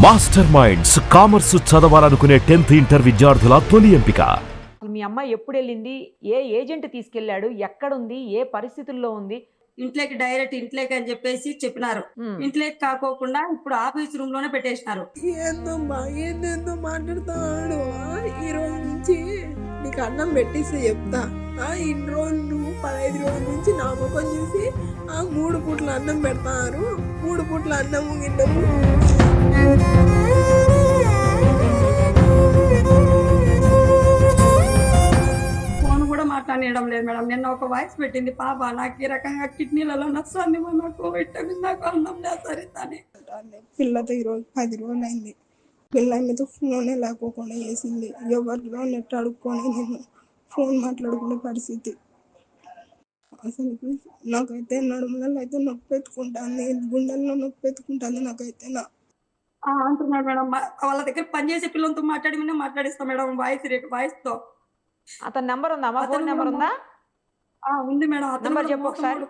Master minds commerce చదవాలనుకునే 10th inter విద్యార్థుల తొలి ఎంపిక. మీ అమ్మాయి ఎప్పుడు వెళ్ళింది, ఏ ఏజెంట్ తీసుకెళ్లాడు, ఎక్కడుంది, ఏ పరిస్థితుల్లో ఉంది? ఇంట్లోకి డైరెక్ట్ ఇంట్లోకి అని చెప్పేసి చెప్పినారు. ఇంట్లోకి కాకోకుండా ఇప్పుడు ఆఫీస్ రూమ్ లోనే పెట్టేసినారు. ఏందో మాట్లాడుతాడు. ఈ రోజు నుంచి నీకు అన్నం పెట్టిస్తే చెప్తా. ఇన్ని రోజులు నువ్వు 15 రోజుల నుంచి నా ముఖం చూసి 3 పూట్ల అన్నం పెడతారు. 3 పూట్ల అన్నము గిన్నము. ఫోన్ కూడా మాట్లాడడం లేదు మేడం. నిన్న ఒక వాయిస్ పెట్టింది పాప, నాకు ఈ రకంగా కిడ్నీలలో నచ్చింది, నాకు విటమిన్, నాకు అన్నం లేదు సరితానే. పిల్లతో ఈరోజు 10 రోజులు అయింది. పిల్ల మీతో ఫోనే లేకోకుండా చేసింది. ఎవరిలో నెట్ అడుక్కొని నేను ఫోన్ మాట్లాడుకునే పరిస్థితి. అసలు నాకైతే నడుములలో అయితే నొప్పి ఎత్తుకుంటుంది, గుండెల్లో నొప్పి ఎత్తుకుంటుంది. నాకైతే అంటున్నాడు మేడం. వాళ్ళ దగ్గర పనిచేసే పిల్లలతో మాట్లాడిస్తాం మేడం, వాయిస్ తో. అతని నెంబర్ ఉందా? మా ఫోన్ నెంబర్ ఉందా? ఉంది మేడం. నెంబర్ చెప్పు ఒకసారి.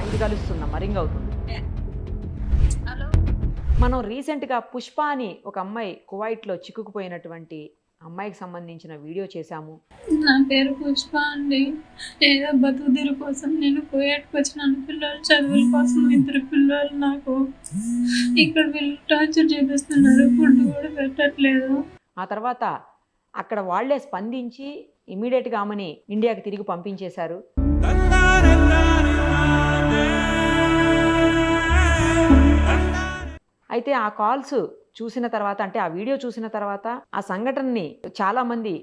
ఇది కలుస్తుందమ్మా, రింగ్ అవుతుంది. మనం రీసెంట్గా పుష్ప అని ఒక అమ్మాయి కువైట్లో చిక్కుకుపోయినటువంటి అమ్మాయికి సంబంధించిన వీడియో చేశాము. నా పేరు పుష్ప అండి. ఏదో బతుకుదీరు కోసం నేను కువైట్కి వచ్చినాను. పిల్లలు చదువుల కోసం 2 పిల్లలు నాకు. ఇక్కడ వీళ్ళు టార్చర్ చేపిస్తున్నారు, ఫుడ్ కూడా పెట్టట్లేదు. ఆ తర్వాత అక్కడ వాళ్లే స్పందించి ఇమీడియట్గా ఆమెని ఇండియాకి తిరిగి పంపించేశారు. అయితే ఆ కాల్స్ చూసిన తర్వాత, అంటే ఆ వీడియో చూసిన తర్వాత, ఆ సంఘటనని చాలామంది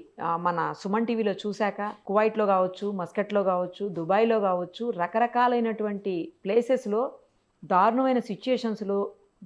మన సుమన్ టీవీలో చూశాక కువైట్లో కావచ్చు, మస్కట్లో కావచ్చు, దుబాయ్లో కావచ్చు, రకరకాలైనటువంటి ప్లేసెస్లో దారుణమైన సిచ్యుయేషన్స్లో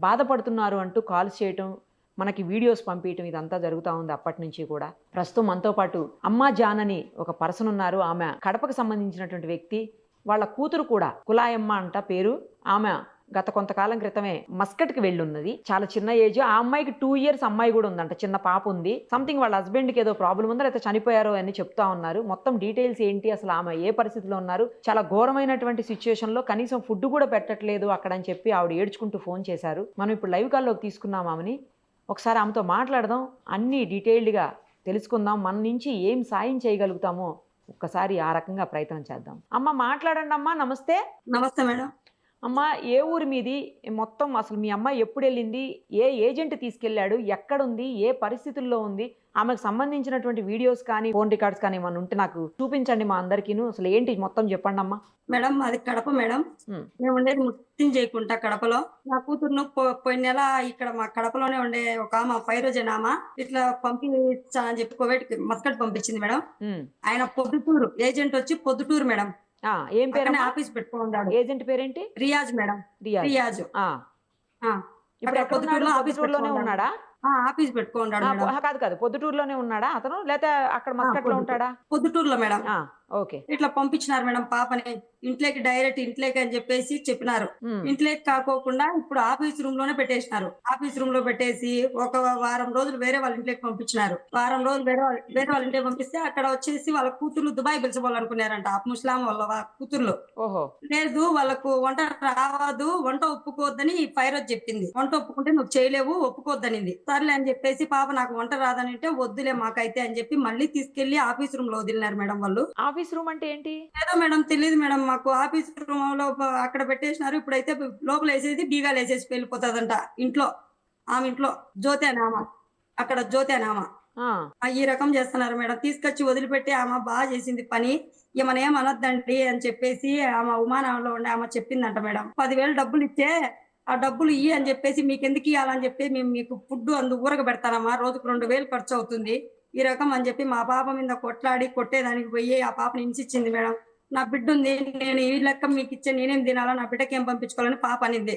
బాధపడుతున్నారు అంటూ కాల్స్ చేయటం, మనకి వీడియోస్ పంపించడం, ఇదంతా జరుగుతూ ఉంది అప్పటి నుంచి కూడా. ప్రస్తుతం మనతో పాటు అమ్మా జాన్ అని ఒక పర్సన్ ఉన్నారు. ఆమె కడపకు సంబంధించినటువంటి వ్యక్తి. వాళ్ళ కూతురు కూడా కులాయమ్మ అంట పేరు. ఆమె గత కొంతకాలం క్రితమే మస్కట్కి వెళ్ళున్నది. చాలా చిన్న ఏజ్. ఆ అమ్మాయికి 2 years అమ్మాయి కూడా ఉందంట, చిన్న పాప ఉంది. సంథింగ్ వాళ్ళ హస్బెండ్కి ఏదో ప్రాబ్లం ఉందో లేకపోతే చనిపోయారో అని చెప్తా ఉన్నారు. మొత్తం డీటెయిల్స్ ఏంటి, అసలు ఆమె ఏ పరిస్థితిలో ఉన్నారు, చాలా ఘోరమైనటువంటి సిచ్యుయేషన్లో కనీసం ఫుడ్ కూడా పెట్టట్లేదు అక్కడ అని చెప్పి ఆవిడ ఏడ్చుకుంటూ ఫోన్ చేశారు. మనం ఇప్పుడు లైవ్ కాల్లోకి తీసుకున్నాం ఆమెని. ఒకసారి ఆమెతో మాట్లాడదాం, అన్నీ డీటెయిల్డ్గా తెలుసుకుందాం, మన నుంచి ఏం సాయం చేయగలుగుతామో ఒక్కసారి ఆ రకంగా ప్రయత్నం చేద్దాం. అమ్మ మాట్లాడండి అమ్మా. నమస్తే. నమస్తే మేడం. అమ్మ, ఏ ఊరి మీది, మొత్తం అసలు మీ అమ్మాయి ఎప్పుడు వెళ్ళింది, ఏ ఏజెంట్ తీసుకెళ్ళాడు, ఎక్కడుంది, ఏ పరిస్థితుల్లో ఉంది, ఆమెకు సంబంధించినటువంటి వీడియోస్ కానీ ఫోన్ రికార్డ్స్ కానీ ఏమన్నా ఉంటే నాకు చూపించండి మా అందరికీను. అసలు ఏంటి మొత్తం చెప్పండి అమ్మా. మేడం అది కడప మేడం. మేము ఉండేది ముత్యం చేయకుంటా కడపలో. నా కూతురును పోయిన నెల ఇక్కడ మా కడపలోనే ఉండే ఒక ఆమె ఫైరోజనామా ఇట్లా పంపించా అని చెప్పి కువైట్ మస్కట్ పంపించింది మేడం. ఆయన పొద్దుటూరు ఏజెంట్ వచ్చి పొద్దుటూరు మేడం. ఏం పేరు? ఆఫీస్ పెట్టుకున్నాడు. ఏజెంట్ పేరేంటి? రియాజ్ మేడం. రియాజ్. ఇప్పుడు పొద్దుటూరులో ఆఫీస్ లోనే ఉన్నాడా? ఆఫీస్ పెట్టుకున్నాడు. కాదు, పొద్దుటూరులోనే ఉన్నాడా అతను, లేకపోతే అక్కడ మస్కట్లో ఉంటాడా? పొద్దుటూరులో మేడం. ఓకే. ఇట్లా పంపించినారు మేడం పాపని ఇంట్లోకి డైరెక్ట్ ఇంట్లోకి అని చెప్పేసి చెప్పినారు. ఇంట్లోకి కాకోకుండా ఇప్పుడు ఆఫీస్ రూమ్ లోనే పెట్టేసినారు. ఆఫీస్ రూమ్ లో పెట్టేసి ఒక వారం రోజులు వేరే వాళ్ళ ఇంట్లోకి పంపించినారు. వారం రోజులు వేరే వాళ్ళ ఇంటికి పంపిస్తే అక్కడ వచ్చేసి వాళ్ళ కూతుర్లు దుబాయ్ పిలిచిపోవాలనుకున్నారంట. ముస్లాం వాళ్ళ కూతుర్లు. లేదు, వాళ్ళకు వంట రావద్దు, వంట ఒప్పుకోవద్దని ఫైరోజ్ చెప్పింది. వంట ఒప్పుకుంటే నువ్వు చేయలేవు, ఒప్పుకోవద్దనింది. సర్లే అని చెప్పేసి పాప నాకు వంట రాదని అంటే వద్దులే మాకైతే అని చెప్పి మళ్ళీ తీసుకెళ్లి ఆఫీస్ రూమ్ లో వదిలినారు మేడం వాళ్ళు. ఆఫీస్ రూమ్ అంటే ఏంటి ఏదో మేడం తెలియదు మేడం మాకు. ఆఫీస్ రూమ్ లో అక్కడ పెట్టేసినారు. ఇప్పుడైతే లోపల వేసేది బీగాలు వేసేసి వెళ్ళిపోతుందంట ఇంట్లో. ఆమె ఇంట్లో జ్యోతి అని ఆమె, అక్కడ జ్యోతి అని ఆమె ఈ రకం చేస్తున్నారు మేడం. తీసుకొచ్చి వదిలిపెట్టి ఆమె బాగా చేసింది పని, ఏమన్నా ఏం అనొద్దండి అని చెప్పేసి ఆమె ఉమానంలో ఉండే ఆమె చెప్పిందంట మేడం. 10,000 డబ్బులు ఇచ్చే ఆ డబ్బులు ఇయ్యి అని చెప్పేసి మీకు ఎందుకు ఇవ్వాలని చెప్పి మేము మీకు ఫుడ్ ఊరగ పెడతానమ్మా, రోజుకు 2,000 ఖర్చు అవుతుంది ఈ రకం అని చెప్పి మా పాప మీద కొట్లాడి కొట్టేదానికి పోయి ఆ పాపని హింసించింది మేడం. నా బిడ్డ ఉంది, నేను ఈ లెక్క మీకు ఇచ్చే నేనేం తినాలా, నా బిడ్డకి ఏం పంపించుకోవాలని పాప అనింది.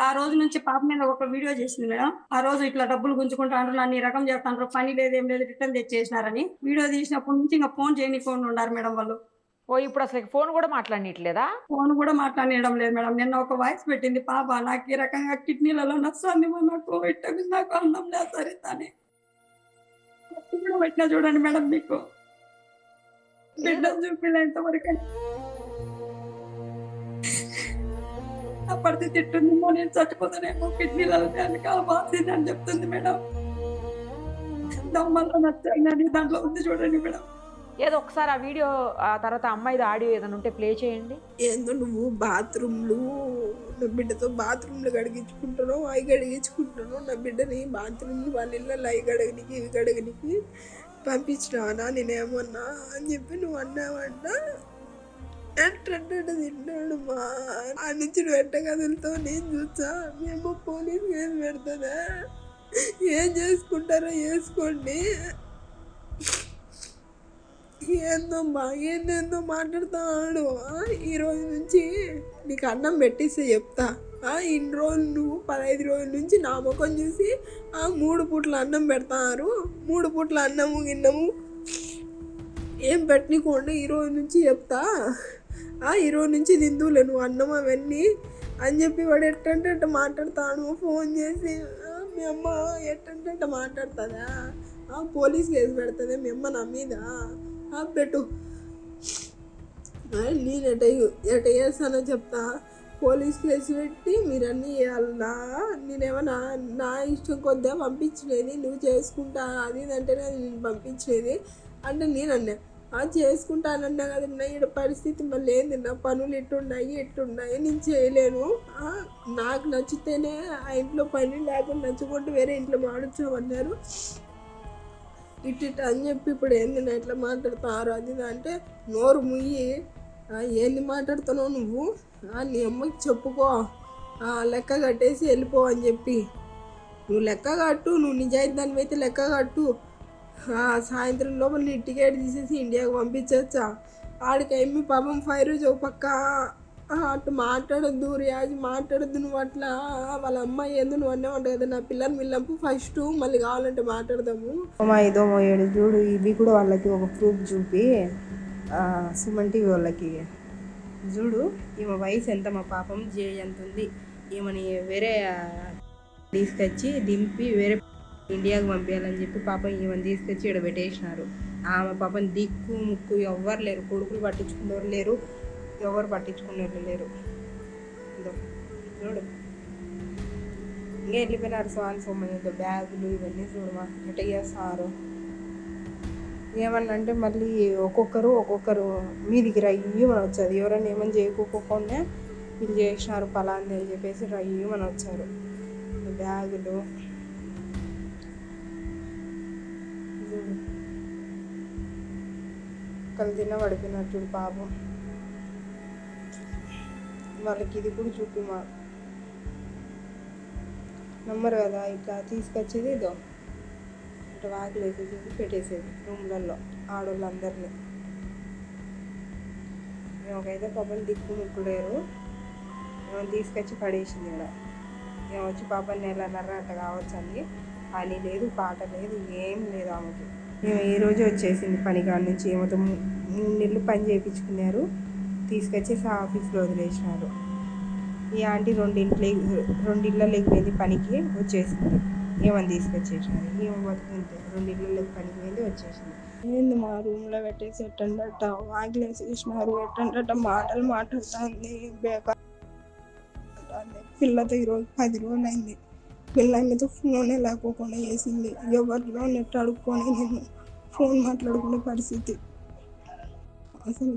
ఆ రోజు నుంచి పాప మీద ఒక వీడియో చేసింది మేడం. ఆ రోజు ఇట్లా డబ్బులు గుంజుకుంటారు, నన్ను ఈ రకం చేస్తాను, పని లేదు ఏం లేదు, రిటర్న్ తెచ్చేసినారని వీడియో తీసినప్పటి నుంచి ఇంకా ఫోన్ చేయనీకుండా ఉన్నారు మేడం వాళ్ళు. ఇప్పుడు అసలు ఫోన్ కూడా మాట్లాడనీయట్లేదా? ఫోన్ కూడా మాట్లాడడం లేదు మేడం. నిన్న ఒక వాయిస్ పెట్టింది పాప, నాకు ఈ రకంగా కిడ్నీలలో నచ్చింది, నాకు విటమిన్, నాకు అన్నం లేదు సరితానే. పెట్టినా చూడండి మేడం, మీకు బిడ్డ చూపిలేంత వరకు నా పరిస్థితి ఎట్టుందేమో, నేను చచ్చిపోతానేమో, కిడ్నీలో వెనకాల బాసింది అని చెప్తుంది మేడం. దమ్మల్లో నచ్చాయి దాంట్లో ఉంది చూడండి మేడం. ఏదో ఒకసారి ఆ వీడియో ఆ తర్వాత అమ్మాయిది ఆడియో ఏదైనా ఉంటే ప్లే చేయండి. ఏందో నువ్వు బాత్రూమ్లు నా బిడ్డతో బాత్రూమ్లు కడిగించుకుంటున్నావు, అవి కడిగించుకుంటున్నావు, నా బిడ్డని బాత్రూమ్లు వాళ్ళ ఇళ్ళలో అవి కడగనికి ఇవి కడగనికి పంపించినావా నేనేమన్నా అని చెప్పి నువ్వు అన్నావంట. ఎట్టంటే తిన్నాడు మా ఆ నుంచి నువ్వు ఎట్ట కదులుతావు నేను చూసా. మేము పోలీస్ కేసు పెడుతుందా, ఏం చేసుకుంటారో చేసుకోండి. ఏందో మాట్లాడుతాడు. ఈ రోజు నుంచి నీకు అన్నం పెట్టిస్తే చెప్తా. ఇన్ని రోజులు నువ్వు 15 రోజుల నుంచి నా ముఖం చూసి 3 పూట్ల అన్నం పెడతారు, 3 పూట్ల అన్నము గిన్నము ఏం పెట్టనీకోండి. ఈ రోజు నుంచి చెప్తా, ఈ రోజు నుంచి తిందులే నువ్వు అన్నం అవన్నీ అని చెప్పి వాడు ఎట్టంటే అట్ట మాట్లాడతాను. ఫోన్ చేసి మీ అమ్మ ఎట్టంటే అట్ట మాట్లాడుతుందా, పోలీస్ కేసు పెడుతుంది మీ అమ్మ నా మీద, పెట్టు. నేను ఎట చేస్తానో చెప్తా. పోలీస్ కేసు పెట్టి మీరు అన్నీ చేయాలన్నా, నేనేమన్నా నా ఇష్టం కొద్దిగా పంపించలేదు, నువ్వు చేసుకుంటా అది ఇదంటేనే నేను పంపించేది అంటే నేను అన్నా చేసుకుంటానన్నా కదన్నా. ఇక్కడ పరిస్థితి మళ్ళీ ఏంది, నా పనులు ఎట్టున్నాయి నేను చేయలేను. నాకు నచ్చితేనే ఆ ఇంట్లో పని, లేకుండా నచ్చకుండా వేరే ఇంట్లో మాడుచోమన్నారు. ఇట్ అని చెప్పి ఇప్పుడు ఏంది నా ఇట్లా మాట్లాడతారు అది అంటే నోరు ముయ్యి. ఏంది మాట్లాడుతున్నావు నువ్వు, నీ అమ్మకి చెప్పుకో, లెక్క కట్టేసి వెళ్ళిపో అని చెప్పి. నువ్వు లెక్క కట్టు, నువ్వు నిజాయితీ దాని అయితే లెక్క కట్టు. సాయంత్రం లోపల నీ టికెట్ తీసేసి ఇండియాకు పంపించచ్చా. ఆడికి ఏమి పాపం 5 రోజు ఒక పక్క అటు మాట్లాడొద్దు, రియాజ్ మాట్లాడొద్దు నువ్వు అట్లా. వాళ్ళ అమ్మాయి ఏందో నువ్వు అన్నావంట కదా, నా పిల్లలు మిల్లంపు ఫస్ట్ మళ్ళీ కావాలంటే మాట్లాడదాము. మా ఇదో ఏడు చూడు, ఇవి కూడా వాళ్ళకి ఒక ప్రూఫ్ చూపి సుమన్ టీవీ వాళ్ళకి చూడు ఈమె వయసు ఎంత, మా పాపం ఎంత ఉంది, ఈమెని వేరే తీసుకొచ్చి దింపి వేరే ఇండియాకు పంపించాలని చెప్పి పాపం ఈమెను తీసుకొచ్చి ఇక్కడ పెట్టేసినారు. ఆమె పాపం దిక్కు ముక్కు ఎవ్వరు లేరు, కొడుకులు పట్టించుకునేవారు లేరు, ఎవరు పట్టించుకునేవాళ్ళు లేరు. ఇదో చూడు ఇంకా వెళ్ళిపోయినారు. సోమయ్యతో బ్యాగులు ఇవన్నీ చూడమా ఎట్ట చేస్తారు. ఏమన్నా అంటే మళ్ళీ ఒక్కొక్కరు మీదికి రయ్యమని వచ్చారు. ఎవరైనా ఏమని చేయకోకుండా వీళ్ళు చేసినారు పలాంది అని చెప్పేసి రయ్యమని వచ్చారు. బ్యాగులు కలిదిన పడిపోయినట్టు పాపం. వాళ్ళకి ఇది కూడా చూపిమా నమ్మరు కదా, ఇట్లా తీసుకొచ్చేది ఇదో ఇట్లా వాకిలు వేసేసేది పెట్టేసేది రూమ్లలో ఆడవాళ్ళందరినీ. మేమకైతే పాపని దిక్కు ముక్కులేరు, మేము తీసుకొచ్చి పడేసింది ఇక్కడ. మేము వచ్చి పాపని నెలన్నర అట్లా కావచ్చు అని, పని లేదు పాట లేదు ఏం లేదు ఆమెకి. మేము ఈ రోజు వచ్చేసింది పనికాడ నుంచి. ఏమో 3 నెలలు పని చేయించుకున్నారు, తీసుకొచ్చేసి ఆఫీస్లో వదిలేసినారు. ఈ ఆంటీ 2 ఇళ్ళలోకి పోయింది పనికి, వచ్చేసింది. ఏమని తీసుకొచ్చేసినారు, ఏమో బతుకుంటే 2 ఇళ్ళలోకి పనికి పోయింది వచ్చేసింది. ఏంది మా రూమ్లో పెట్టేసి ఎట్టండట వాకిలు వేసేసినారు, ఎట్టండట మాటలు మాట్లాడుతుంది, బేకార్ పిల్లతో ఈరోజు 10 రోజులు అయింది. పిల్లలతో ఫోనే లేకోకుండా చేసింది. ఎవరిలో నెట్ అడుక్కొని నేను ఫోన్ మాట్లాడుకునే పరిస్థితి. అసలు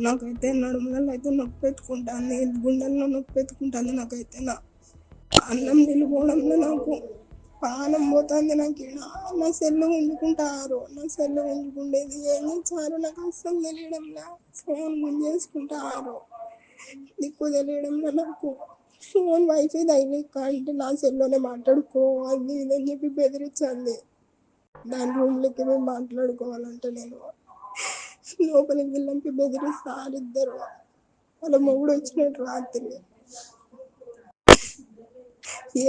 నాకైతే నడుములలో అయితే నొప్పి ఎత్తుకుంటుంది, గుండెల్లో నొప్పి ఎత్తుకుంటుంది. నాకైతే నా అన్నం నిలుపోవడంలో నాకు పానం పోతుంది. నాకు నా సెల్లు ఉంచుకుంటారు, నా సెల్లు ఉంచుకుండేది ఏం చేస్తారు నాకు అస్సలు తెలియడంలా. ఫోన్ గుంజేసుకుంటారు, దిక్కు తెలియడంలో. నాకు ఫోన్ వైఫై తగిలేక అంటే నా సెల్లోనే మాట్లాడుకో అది ఇదని చెప్పి బెదిరించింది. దాని రూమ్లోకి మేము మాట్లాడుకోవాలంటే నేను లోపలికి వెళ్ళంపి బెదిరిస్తారు ఇద్దరు. వాళ్ళ మొగుడు వచ్చినట్టు రాత్రి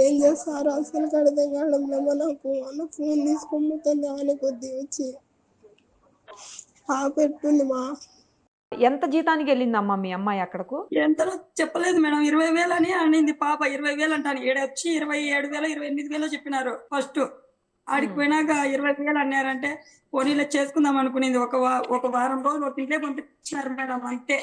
ఏం చేస్తారు అసలు అర్థం కావడంలో. నాకు అన్న ఫోన్ తీసుకొని ఆనే కొద్ది వచ్చి పెట్టుంది. మా ఎంత జీతానికి వెళ్ళిందమ్మా మీ అమ్మాయి అక్కడకు? ఎంతలో చెప్పలేదు మేడం, 20,000 అని అనింది పాప. 20,000 అంటాను, వచ్చి 27,000 28,000 చెప్పినారు ఫస్ట్. ఆడికి పోయినాక 20,000 అన్నారంటే పోనీలో చేసుకుందాం అనుకునేది. ఒక వారం రోజులు ఒక ఇంట్లో పంపించినారు మేడం అంతే.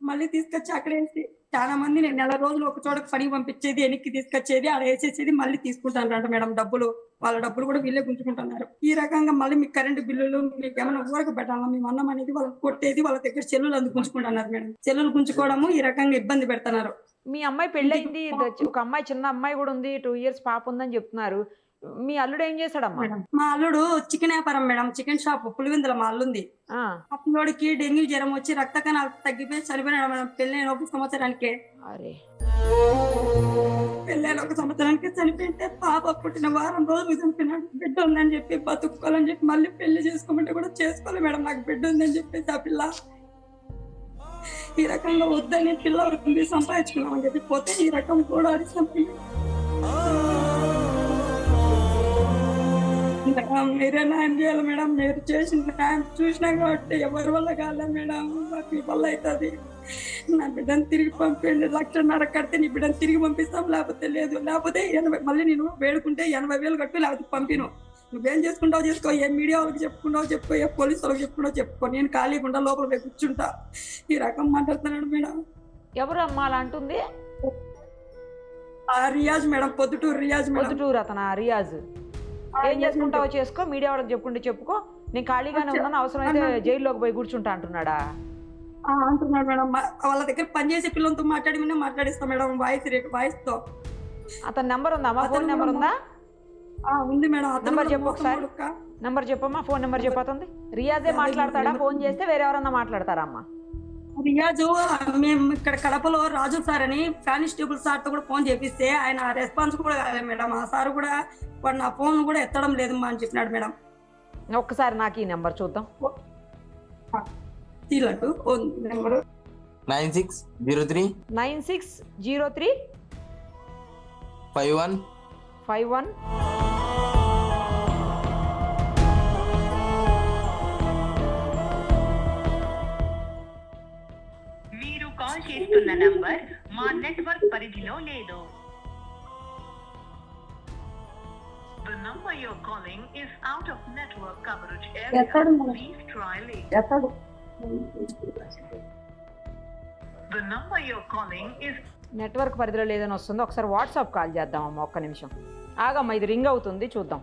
మళ్ళీ తీసుకొచ్చి అక్కడ వేసి చాలా మంది నేను నెల రోజులు ఒక చోట పనికి పంపించేది, వెనక్కి తీసుకొచ్చేది, ఆడ వేసేసేది, మళ్ళీ తీసుకుంటాను మేడం డబ్బులు. వాళ్ళ డబ్బులు కూడా వీళ్ళే గుంజుకుంటున్నారు. ఈ రకంగా మళ్ళీ మీకు కరెంటు బిల్లులు, మీకు ఏమైనా ఊరక పెట్టాలా మేము అన్నం అనేది వాళ్ళకి కొట్టేది, వాళ్ళ దగ్గర సెల్లులు అందుకు గుంజుకుంటున్నారు మేడం. సెల్లులు గుంజుకోవడము ఈ రకంగా ఇబ్బంది పెడుతున్నారు. మీ అమ్మాయి పెళ్ళయింది, ఒక అమ్మాయి చిన్న అమ్మాయి కూడా ఉంది, 2 years పాప ఉందని చెప్తున్నారు. మీ అల్లుడు ఏం చేశాడమ్మా? మా అల్లుడు చికెన్ వ్యాపారం మేడం, చికెన్ షాప్ పులివెందుల మా అల్లుంది. ఆ పిల్లోడికి డెంగ్యూ జ్వరం వచ్చి రక్త కణాలు తగ్గిపోయి చనిపోయినాడు మేడం. పెళ్ళైన 1 సంవత్సరానికే. అరే పెళ్ళైన 1 సంవత్సరానికి చనిపోయింటే పాప పుట్టిన వారం రోజులు చనిపోయినాడు. బిడ్డ ఉందని చెప్పి బతుక్కోవాలని చెప్పి మళ్ళీ పెళ్లి చేసుకోమంటే కూడా చేసుకోవాలి మేడం. నాకు బిడ్డ ఉందని చెప్పేసి ఆ పిల్ల ఈ రకంగా వద్దని పిల్ల ఉంది సంపాదించుకున్నామని చెప్పి పోతే ఈ రకం కూడా అది మీరే న్యాయం చేయాలి మేడం. మీరు చేసిన న్యాయం చూసినా కాబట్టి ఎవరి వల్ల కాలే మేడం, మీ వల్ల అవుతుంది. నా బిడ్డను తిరిగి పంపండి. 1,50,000 కడితే నీ బిడ్డను తిరిగి పంపిస్తాం, లేకపోతే లేదు. లేకపోతే 80 మళ్ళీ నేను వేడుకుంటే 80,000 కట్టు, లేకపోతే పంపిను. నువ్వేం చేసుకుంటావు చేసుకో, ఏ మీడియా వాళ్ళకి చెప్పుకుంటావు చెప్పుకో, ఏ పోలీసు వాళ్ళకి చెప్పుకుంటావు చెప్పుకో, నేను ఖాళీకుండా లోపల పోయి కూర్చుంటా. ఈ రకం మాట్లాడుతున్నాడు మేడం. ఎవరు అమ్మా అలా అంటుంది? ఆ రియాజ్ మేడం, పొద్దుటూరు రియాజ్ మేడం. పొద్దుటూరు అతను రియాజ్. ఏం చేసుకుంటావో చేసుకో, మీడియా వాళ్ళకి చెప్పుకుంటే చెప్పుకో, నేను ఖాళీగానే ఉన్నాను, అవసరమైతే జైల్లోకి పోయి కూర్చుంటా అంటున్నాడా? అంటున్నాడు మేడం. వాళ్ళ దగ్గర పనిచేసే పిల్లలతో మాట్లాడిస్తా మేడం, వాయిస్ తో. అతని నెంబర్ ఉందా అమ్మా? ఫోన్ నెంబర్ ఉందా? ఉంది మేడం. నెంబర్ చెప్పు ఒకసారి. నెంబర్ చెప్పమ్మా, ఫోన్ నెంబర్ చెప్పతుంది. రియాజే మాట్లాడతాడా? ఫోన్ చేస్తే వేరే ఎవరన్నా మాట్లాడతారా అమ్మా? రియాజు మేము ఇక్కడ కడపలో రాజు సార్ అని కానిస్టేబుల్ సార్ తో కూడా ఫోన్ చేపిస్తే ఆయన రెస్పాన్స్ కూడా కాలేదు మేడం. ఆ సార్ కూడా వాడు నా ఫోన్ కూడా ఎత్తడం లేదు అని చెప్పినాడు మేడం. ఒక్కసారి నాకు ఈ నెంబర్ చూద్దాం. తీలట్టు నెంబర్ 9603 9603 51 మీరు కాల్ చేస్తున్న నంబర్ మా నెట్వర్క్ పరిధిలో లేదు. The number you're calling is out of network coverage area. Please try later. The number you're calling is network పరిధిలో లేదని వస్తుంది. ఒకసారి వాట్సాప్ కాల్ చేద్దామమ్మా, ఒక్క నిమిషం ఆగమ్మా, ఇది రింగ్ అవుతుంది, చూద్దాం.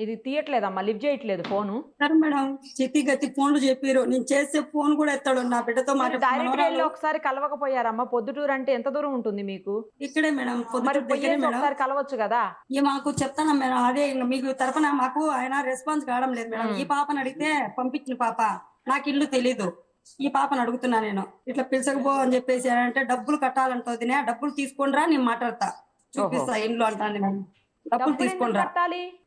ఇది తీయట్లేదమ్మా, లిఫ్ట్ చేయట్లేదు ఫోను. సరే మేడం, చితి గతి ఫోన్లు చెప్పారు, నేను చేసే ఫోన్ కూడా ఎత్తాడు. నా బిడ్డతో డైరెక్ట్ వెళ్ళి ఒకసారి కలవకపోయారమ్మా? పొద్దుటూరు అంటే ఎంత దూరం ఉంటుంది మీకు? ఇక్కడే మేడం, ఒకసారి కలవచ్చు కదా. మాకు చెప్తాను మేడం, అదే మీకు తరఫున మాకు ఆయన రెస్పాన్స్ కావడం లేదు మేడం. ఈ పాపను అడిగితే పంపించిన పాప, నాకు ఇల్లు తెలీదు, ఈ పాపను అడుగుతున్నా నేను. ఇట్లా పిలిచకపో అని చెప్పేసి అంటే డబ్బులు కట్టాలంటుంది, డబ్బులు తీసుకుండ్రా నేను మాట్లాడతా, చూపిస్తా ఇంట్లో అంటాను మేడం. డబ్బులు తీసుకుండ్రా,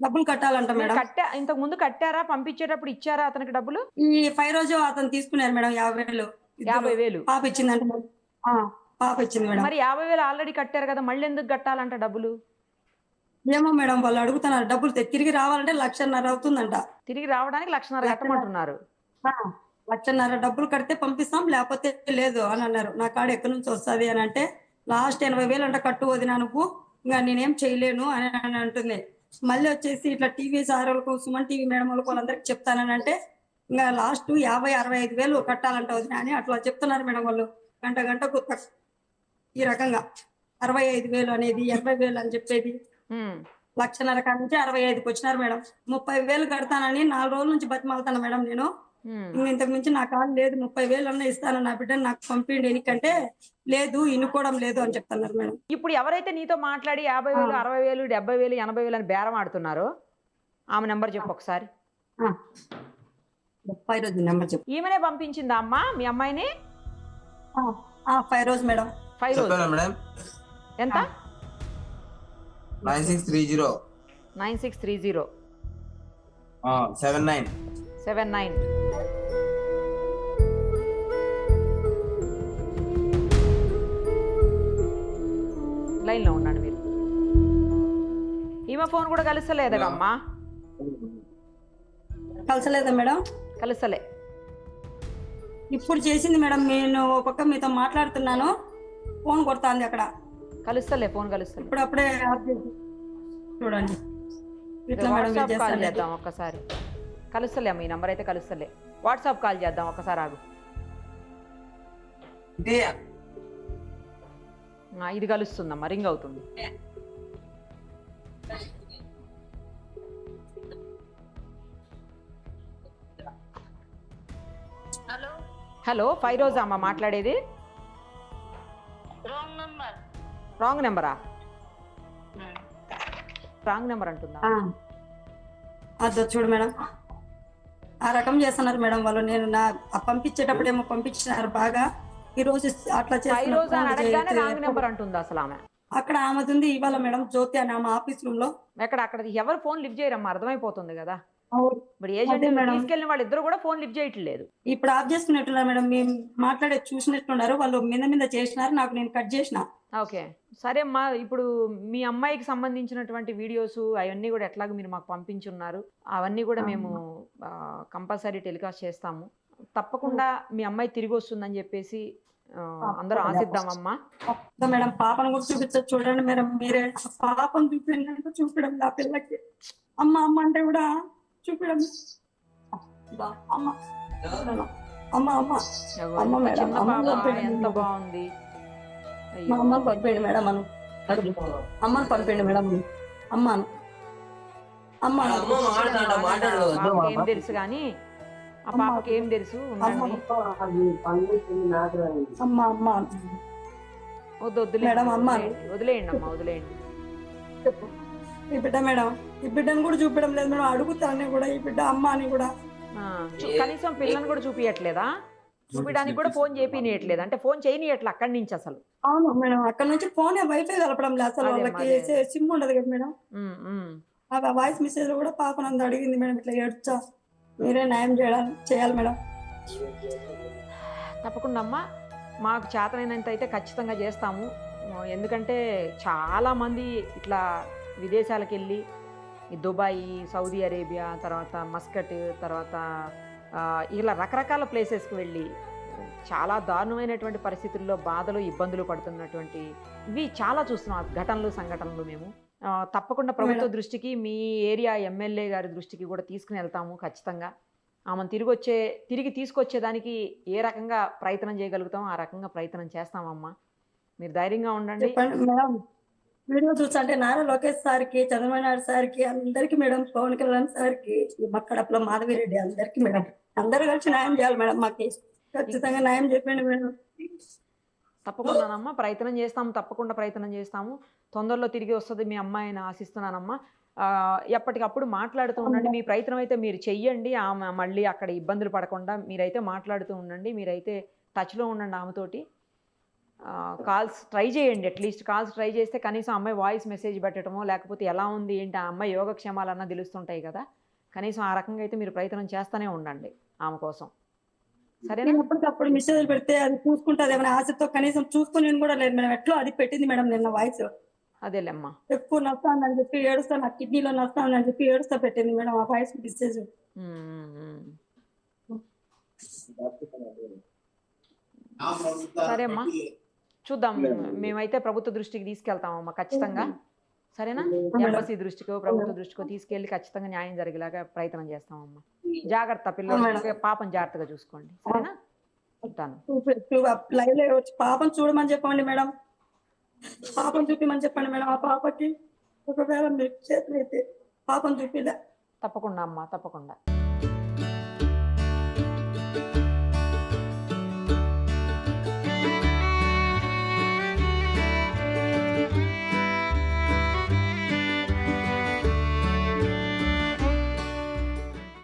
డబ్బులు కట్టాలంట మేడం. ఇంతకు ముందు కట్టారా? పంపించేటప్పుడు ఇచ్చారా అతనికి డబ్బులు? ఈ 5 రోజు అతను తీసుకున్నారు మేడం 50,000. పాప ఇచ్చిందంట. పాప ఇచ్చింది మేడం. మరి 50,000 ఆల్రెడీ కట్టారు కదా, మళ్ళీ ఎందుకు కట్టాలంట డబ్బులు? ఏమో మేడం, వాళ్ళు అడుగుతున్నారు. డబ్బులు తిరిగి రావాలంటే 1,50,000 అవుతుందంట. తిరిగి రావడానికి 1,50,000 కట్టమంటున్నారు. 1,50,000 డబ్బులు కడితే పంపిస్తాం, లేకపోతే లేదు అని అన్నారు. నా కాడ ఎక్కడి నుంచి వస్తుంది అని అంటే లాస్ట్ 80,000 అంట కట్టు వదినా నువ్వు, ఇంకా నేనేం చేయలేను అని అంటుంది. మళ్ళీ వచ్చేసి ఇట్లా టీవీ సార్ వాళ్ళకు, సుమన్ టీవీ మేడం వాళ్ళకు, వాళ్ళందరికి చెప్తానని అంటే ఇంకా లాస్ట్ 50,000-65,000 కట్టాలంట వదినా అని అట్లా చెప్తున్నారు మేడం వాళ్ళు. గంటకు ఈ రకంగా 65,000 అనేది 80,000 అని చెప్పేది. 1,50,000 కాడ నుంచి 65,000కి వచ్చినారు మేడం. 30,000 కడతానని 4 రోజుల నుంచి బతిమాలుతాను మేడం నేను. ఇంతకు మించి నా కాదు లేదు, 30,000 అన్న ఇస్తాను, నా బిడ్డను నాకు పంపిండి ఎందుకంటే లేదు, ఇనుకోవడం లేదు అని చెప్తున్నారు మేడం. ఇప్పుడు ఎవరైతే నీతో మాట్లాడి 50,000, 60,000, 70,000, 80,000 అని బేరం ఆడుతున్నారో ఆమె నెంబర్ చెప్పు ఒకసారి. 5 రోజు నెంబర్ చెప్పు. ఈమెనే పంపించిందా అమ్మా మీ అమ్మాయిని? 5 రోజు మేడం. 5 రోజు మేడం. ఎంత? 9630 9630 79 లైన్లో ఉన్నాడు మీరు. ఈమె ఫోన్ కూడా కలుస్తలేదమ్మా. కలిసలేదా మేడం? కలుస్తలే. ఇప్పుడు చేసింది మేడం. నేను ఒక పక్క మీతో మాట్లాడుతున్నాను, ఫోన్ కొడుతుంది అక్కడ. కలుస్తలే, ఫోన్ కలుస్తలే. ఇప్పుడు అప్పుడే ఆఫ్ చేసి చూడండి. ఇట్లా మేడం వాట్సాప్ కాల్ చేస్తాను. చేద్దాం ఒక్కసారి. కలుస్తలే అమ్మ, ఈ నంబర్ అయితే కలుస్తలే. వాట్సాప్ కాల్ చేద్దాం ఒక్కసారి, ఆగు. ఇది కలుస్తుందమ్మా, రింగ్ అవుతుంది. హలో, ఫైరోజా అమ్మ మాట్లాడేది? రాంగ్ నెంబరా? రాంగ్ నెంబర్ అంటుందా? అదో చూడు మేడం, ఆ రకం చేస్తున్నారు మేడం వాళ్ళు. నేను పంపించేటప్పుడు ఏమో పంపించినారు బాగా, ఈ రోజు అట్లా ఫైరోజా అని అడగగానే రాంగ్ నెంబర్ అంటుంది అసలు ఆమె. అక్కడ ఆమె ఉంది ఇవాళ మేడం, జ్యోతి అని ఆమె ఆఫీస్ రూమ్ లో. అక్కడ ఎవరు ఫోన్ లిఫ్ట్ చేయరమ్మా, అర్థమైపోతుంది కదా. అవును. ఇప్పుడు ఏజెంట్ తీసుకెళ్ళిన వాళ్ళు ఇద్దరు కూడా ఫోన్ లిఫ్ట్ చేయట్లేదు. ఇప్పుడు ఆఫ్ చేసుకున్నట్టున్నారు మేడం, మేము మాట్లాడే చూసినట్టున్నారు వాళ్ళు. మీద చేసినారు, నాకు నేను కట్ చేసిన. ఓకే, సరే అమ్మా. ఇప్పుడు మీ అమ్మాయికి సంబంధించినటువంటి వీడియోస్ అవన్నీ కూడా ఎట్లాగో మీరు మాకు పంపించున్నారు, అవన్నీ కూడా మేము కంపల్సరీ టెలికాస్ట్ చేస్తాము. తప్పకుండా మీ అమ్మాయి తిరిగి వస్తుందని చెప్పేసి అందరూ ఆశిద్దామమ్మా. మేడం పాపను కూడా చూపించచ్చు చూడండి మేడం, మీరే పాపను చూపించండి. చూపించడం ఆ పిల్లకి అమ్మ అమ్మ అంటే కూడా చూపించడం. అమ్మ అమ్మ అమ్మ అమ్మ మేడం, చిన్న పాప ఎంత బాగుంది. మా అమ్మని పంపేయండి మేడం, అను అమ్మని పంపేయండి మేడం, అమ్మను అమ్మ. ఏం తెలుసు కానీ ఆ పాపకి ఏం తెలుసు. ఉండండి, అమ్మ అమ్మ వదిలేయండి అమ్మా, వదిలేయండి. ఈ బిడ్డ మేడం, ఈ బిడ్డను కూడా చూపించడం లేదు మేడం. అడుగుతాను కూడా ఈ బిడ్డ అమ్మ అని కూడా. కనీసం పిల్లని కూడా చూపించట్లేదా? చూపించడానికి కూడా ఫోన్ చేపియట్లేదు, అంటే ఫోన్ చేయనియట్లే అక్కడి నుంచి అసలు. అవును మేడం, అక్కడ నుంచి ఫోన్ వైఫై కలపడం లేదు అసలు. వాళ్ళకి సిమ్ ఉండదు కదా మేడం. ఆ వాయిస్ మెసేజ్ లో కూడా పాప నందు అడిగింది మేడం, ఇట్లా ఏడ్చా, మీరే న్యాయం చేయాలి మేడం. తప్పకుండా అమ్మా, మాకు చేతనైనంత అయితే ఖచ్చితంగా చేస్తాము. ఎందుకంటే చాలామంది ఇట్లా విదేశాలకు వెళ్ళి దుబాయ్, సౌదీ అరేబియా, తర్వాత మస్కట్, తర్వాత ఇలా రకరకాల ప్లేసెస్కి వెళ్ళి చాలా దారుణమైనటువంటి పరిస్థితుల్లో బాధలు, ఇబ్బందులు పడుతున్నటువంటి ఇవి చాలా చూస్తున్నాం సంఘటనలు మేము. తప్పకుండా ప్రభుత్వ దృష్టికి, మీ ఏరియా ఎమ్మెల్యే గారి దృష్టికి కూడా తీసుకుని వెళ్తాము ఖచ్చితంగా. ఆమెను తిరిగి తీసుకొచ్చేదానికి ఏ రకంగా ప్రయత్నం చేయగలుగుతామో ఆ రకంగా ప్రయత్నం చేస్తామమ్మా. మీరు ధైర్యంగా ఉండండి. మేడం వీడియో చూసంటే నారా లోకేష్ సార్కి, చంద్రబాబు నాయుడు సార్కి, అందరికి మేడం, పవన్ కళ్యాణ్ సార్కి, మక్కడప్పల మాధవిరెడ్డి అందరికి మేడం, అందరూ కలిసి న్యాయం చేయాలి మేడం. మాకు ఖచ్చితంగా న్యాయం చెప్పండి మేడం. తప్పకుండానమ్మా, ప్రయత్నం చేస్తాము, తప్పకుండా ప్రయత్నం చేస్తాము. తొందరలో తిరిగి వస్తుంది మీ అమ్మాయిని ఆశిస్తున్నానమ్మా. ఎప్పటికప్పుడు మాట్లాడుతూ ఉండండి. మీ ప్రయత్నం అయితే మీరు చెయ్యండి. ఆమె మళ్ళీ అక్కడ ఇబ్బందులు పడకుండా మీరైతే మాట్లాడుతూ ఉండండి. మీరైతే టచ్లో ఉండండి ఆమెతోటి. కాల్స్ ట్రై చేయండి. అట్లీస్ట్ కాల్స్ ట్రై చేస్తే కనీసం అమ్మాయి వాయిస్ మెసేజ్ పెట్టడమో, లేకపోతే ఎలా ఉంది ఏంటి ఆ అమ్మాయి యోగక్షేమాలన్నా తెలుస్తుంటాయి కదా. కనీసం ఆ రకంగా అయితే మీరు ప్రయత్నం చేస్తూనే ఉండండి ఆమె కోసం. సరేనా? అప్పటికప్పుడు మెసేజ్ పెడితే అది చూసుకుంటుంది ఏమైనా ఆశతో, కనీసం చూసుకుని కూడా లేదు మేడం. ఎట్లా అది పెట్టింది మేడం నిన్న వాయిస్. అదేలేమ్మా, ఎక్కువ నొస్తానని చెప్పి ఏడుస్తా, నాకు కిడ్నీలో నొస్తానని చెప్పి ఏడుస్తా పెట్టింది మేడం ఆ వాయిస్ మెసేజ్. సరే అమ్మా, చూద్దాం. మేమైతే ప్రభుత్వ దృష్టికి తీసుకెళ్తామమ్మా ఖచ్చితంగా. సరేనా? ఎంబసీ దృష్టికో, ప్రభుత్వ దృష్టికో తీసుకెళ్లి ఖచ్చితంగా న్యాయం జరిగేలాగా ప్రయత్నం చేస్తామమ్మా. జాగ్రత్త, పిల్లలు పాపం జాగ్రత్తగా చూసుకోండి. సరేనా? ఉంటాను. లైవ్ లో వచ్చి పాపను చూడమని చెప్పండి మేడం, పాపను చూపిమని చెప్పండి మేడం. ఆ పాపకి ఒకవేళ మీరు చేతులైతే పాపను చూపిలే. తప్పకుండా అమ్మా, తప్పకుండా.